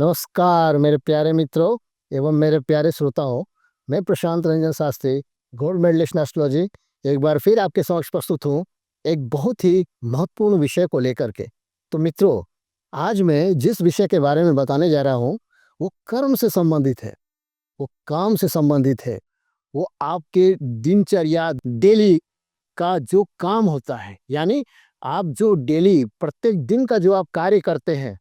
नमस्कार मेरे प्यारे मित्रों एवं मेरे प्यारे श्रोताओं। मैं Prashant Ranjan Shastri, gold medallist in astrology, एक बार फिर आपके समक्ष प्रस्तुत हूँ एक बहुत ही महत्वपूर्ण विषय को लेकर के। तो मित्रों, आज मैं जिस विषय के बारे में बताने जा रहा हूँ वो कर्म से संबंधित है, वो काम से संबंधित है, वो आपके दिनचर्या डेली का जो काम होता है, यानी आप जो डेली प्रत्येक दिन का जो आप कार्य करते हैं।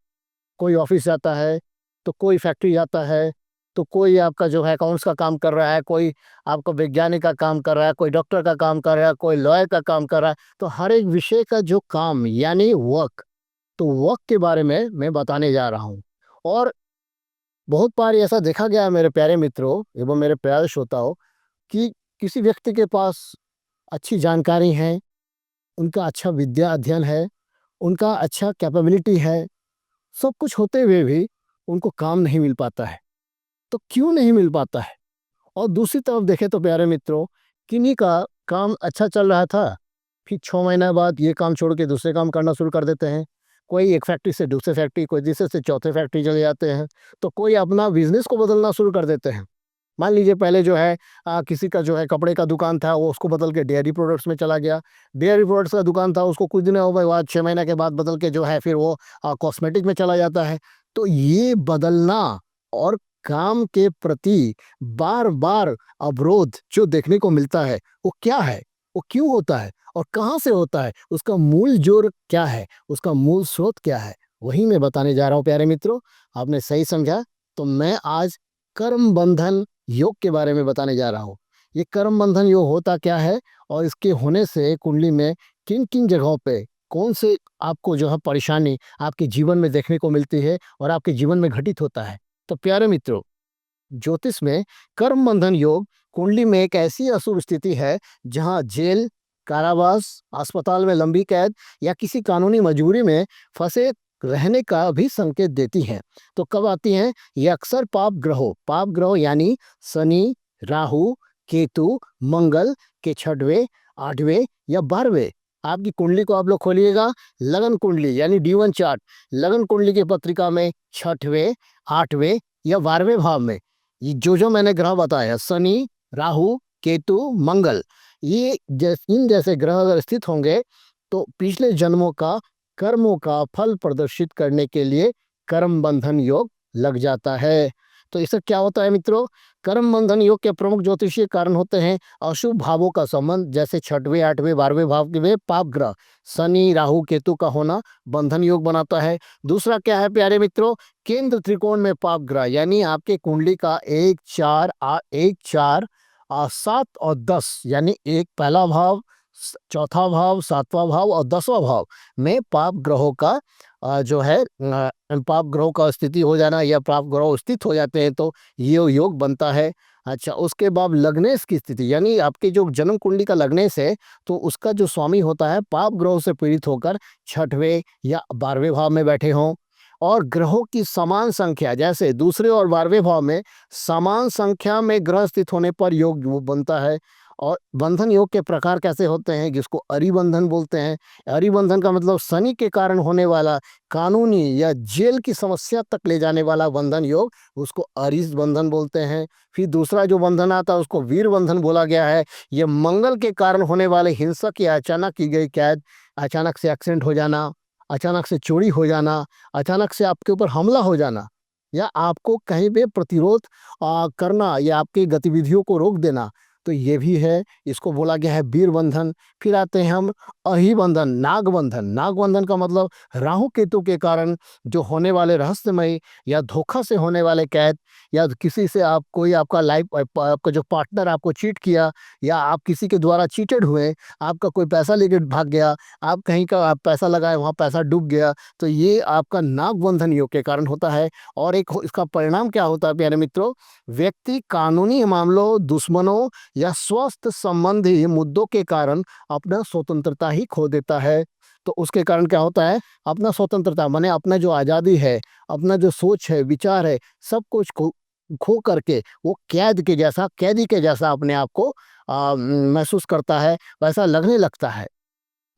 कोई ऑफिस जाता है, तो कोई फैक्ट्री जाता है, तो कोई आपका जो है अकाउंट्स का काम कर रहा है, कोई आपका वैज्ञानिक का काम कर रहा है, कोई डॉक्टर का काम कर रहा है, कोई लॉयर का काम कर रहा है। तो हर एक विषय का जो काम यानी वर्क, तो वर्क के बारे में मैं बताने जा रहा हूँ। और बहुत बार ऐसा देखा गया है मेरे प्यारे मित्रों एवं मेरे प्यारे श्रोताओं कि किसी व्यक्ति के पास अच्छी जानकारी है, उनका अच्छा विद्या अध्ययन है, उनका अच्छा कैपेबिलिटी है, सब कुछ होते हुए भी उनको काम नहीं मिल पाता है। तो क्यों नहीं मिल पाता है? और दूसरी तरफ देखें तो प्यारे मित्रों, किन्हीं का काम अच्छा चल रहा था, फिर 6 महीना बाद ये काम छोड़ के दूसरे काम करना शुरू कर देते हैं। कोई एक फैक्ट्री से दूसरे फैक्ट्री, कोई तीसरे से चौथे फैक्ट्री चले जाते हैं। तो कोई अपना बिजनेस को बदलना शुरू कर देते हैं। मान लीजिए पहले जो है किसी का जो है कपड़े का दुकान था, वो उसको बदल के डेयरी प्रोडक्ट्स में चला गया। डेयरी प्रोडक्ट्स का दुकान था, उसको कुछ दिन हो गए बाद 6 महीने के बाद बदल के जो है फिर वो कॉस्मेटिक में चला जाता है। तो ये बदलना और काम के प्रति बार बार अवरोध जो देखने को मिलता है, वो क्या है, वो क्यों होता है और कहाँ से होता है, उसका मूल जोर क्या है, उसका मूल स्रोत क्या है, वही मैं बताने जा रहा हूँ प्यारे मित्रों। आपने सही समझा। तो मैं आज कर्म बंधन योग के बारे में बताने जा रहा हूँ। ये कर्म बंधन योग होता क्या है और इसके होने से कुंडली में किन किन जगहों पे कौन से आपको जो है परेशानी आपके जीवन में देखने को मिलती है और आपके जीवन में घटित होता है। तो प्यारे मित्रों, ज्योतिष में कर्म बंधन योग कुंडली में एक ऐसी अशुभ स्थिति है जहां जेल, कारावास, अस्पताल में लंबी कैद या किसी कानूनी मजबूरी में फंसे रहने का भी संकेत देती हैं। तो कब आती हैं? ये अक्सर पाप ग्रहों यानी शनि, राहु, केतु, मंगल के 6वें, 8वें या 12वें। आपकी कुंडली को आप लोग खोलिएगा, लगन कुंडली यानी D1 चार्ट, लगन कुंडली की पत्रिका में 6वें, 8वें या 12वें भाव में ये जो मैंने ग्रह बताया, शनि, राहु, केतु, मंगल, ये इन जैसे ग्रह अगर स्थित होंगे तो पिछले जन्मों का कर्मों का फल प्रदर्शित करने के लिए कर्म बंधन योग लग जाता है। तो इससे क्या होता है मित्रों? कर्म बंधन योग के प्रमुख ज्योतिषीय कारण होते हैं अशुभ भावों का संबंध, जैसे 6वें, 8वें, 12वें भाव के वे पाप ग्रह शनि, राहु, केतु का होना बंधन योग बनाता है। दूसरा क्या है प्यारे मित्रों? केंद्र त्रिकोण में पाप ग्रह, यानी आपके कुंडली का 1, 4, 7 और 10, यानी एक पहला भाव, चौथा भाव, 7वां भाव और 10वां भाव में पाप ग्रहों का जो है पाप ग्रहों का स्थिति हो जाना या पाप ग्रह स्थित हो जाते हैं तो ये योग बनता है। अच्छा, उसके बाद लग्नेश की स्थिति, यानी आपके जो जन्म कुंडली का लग्नेश है तो उसका जो स्वामी होता है पाप ग्रहों से पीड़ित होकर 6वें या 12वें भाव में बैठे हों। और ग्रहों की समान संख्या, जैसे दूसरे और 12वें भाव में समान संख्या में ग्रह स्थित होने पर योग वो बनता है। और बंधन योग के प्रकार कैसे होते हैं, जिसको अरिबंधन बोलते हैं। अरिबंधन का मतलब शनि के कारण होने वाला कानूनी या जेल की समस्या तक ले जाने वाला बंधन योग, उसको अरिस बंधन बोलते हैं। फिर दूसरा जो बंधन आता है उसको वीर बंधन बोला गया है। ये मंगल के कारण होने वाले हिंसक या अचानक की गई कैद, अचानक से एक्सीडेंट हो जाना, अचानक से चोरी हो जाना, अचानक से आपके ऊपर हमला हो जाना, या आपको कहीं पे प्रतिरोध करना या आपकी गतिविधियों को रोक देना, तो ये भी है। इसको बोला गया है वीर बंधन। फिर आते हैं हम अहिबंधन, नागबंधन। नागबंधन का मतलब राहु केतु के कारण जो होने वाले रहस्यमय या धोखा से होने वाले कैद, या किसी से आप कोई आपका लाइफ आपका जो पार्टनर आपको चीट किया, या आप किसी के द्वारा चीटेड हुए, आपका कोई पैसा लेके भाग गया, आप कहीं का आप पैसा लगाए वहाँ पैसा डूब गया, तो ये आपका नागबंधन योग के कारण होता है। और एक इसका परिणाम क्या होता है प्यारे मित्रों? व्यक्ति कानूनी मामलों, दुश्मनों या स्वास्थ्य संबंधी मुद्दों के कारण अपना स्वतंत्रता ही खो देता है। तो उसके कारण क्या होता है? अपना स्वतंत्रता माने अपना जो आज़ादी है, अपना जो सोच है, विचार है, सब कुछ खो खो करके वो कैदी के जैसा अपने आप को महसूस करता है, वैसा लगने लगता है।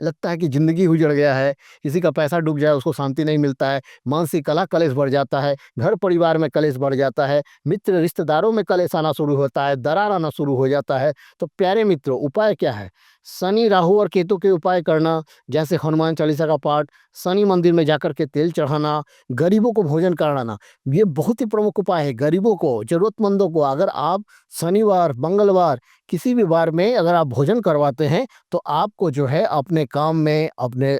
लगता है कि ज़िंदगी उजड़ गया है, किसी का पैसा डूब जाए उसको शांति नहीं मिलता है, मानसिक कलह-कलेश बढ़ जाता है, घर परिवार में कलेश बढ़ जाता है, मित्र रिश्तेदारों में कलेश आना शुरू होता है, दरार आना शुरू हो जाता है। तो प्यारे मित्रों, उपाय क्या है? शनि, राहु और केतु के उपाय करना, जैसे हनुमान चालीसा का पाठ, शनि मंदिर में जाकर के तेल चढ़ाना, गरीबों को भोजन कराना, ये बहुत ही प्रमुख उपाय है। गरीबों को, ज़रूरतमंदों को अगर आप शनिवार, मंगलवार किसी भी वार में अगर आप भोजन करवाते हैं, तो आपको जो है अपने काम में, अपने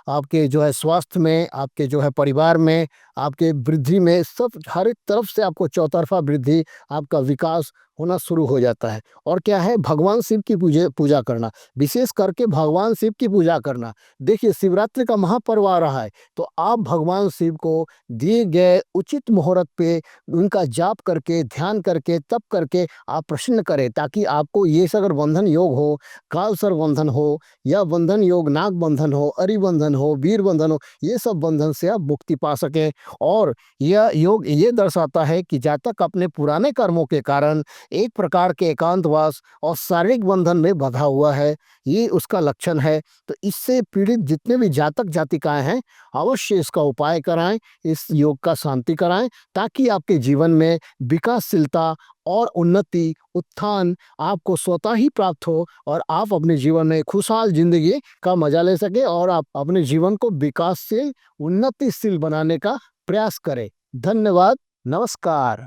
आपके जो है स्वास्थ्य में, आपके जो है परिवार में, आपके वृद्धि में, सब हर एक तरफ से आपको चौतरफा वृद्धि, आपका विकास होना शुरू हो जाता है। और क्या है, भगवान शिव की पूजा करना, विशेष करके भगवान शिव की पूजा करना। देखिए, शिवरात्रि का महापर्व आ रहा है, तो आप भगवान शिव को दिए गए उचित मुहूर्त पे उनका जाप करके, ध्यान करके, तप करके आप प्रसन्न करें, ताकि आपको ये अगर बंधन योग हो, कालसर्प बंधन हो, या बंधन योग नाग बंधन हो, अरि बंधन हो, वीर बंधन हो, ये सब बंधन से आप मुक्ति पा सकें। और यह योग ये दर्शाता है कि जातक अपने पुराने कर्मों के कारण एक प्रकार के एकांतवास और शारीरिक बंधन में बंधा हुआ है, ये उसका लक्षण है। तो इससे पीड़ित जितने भी जातक जातिकाएं हैं, अवश्य इसका उपाय कराएं, इस योग का शांति कराएं, ताकि आपके जीवन में विकासशीलता और उन्नति, उत्थान आपको स्वतः ही प्राप्त हो, और आप अपने जीवन में खुशहाल जिंदगी का मजा ले सके, और आप अपने जीवन को विकासशील, उन्नतिशील बनाने का प्रयास करें। धन्यवाद। नमस्कार।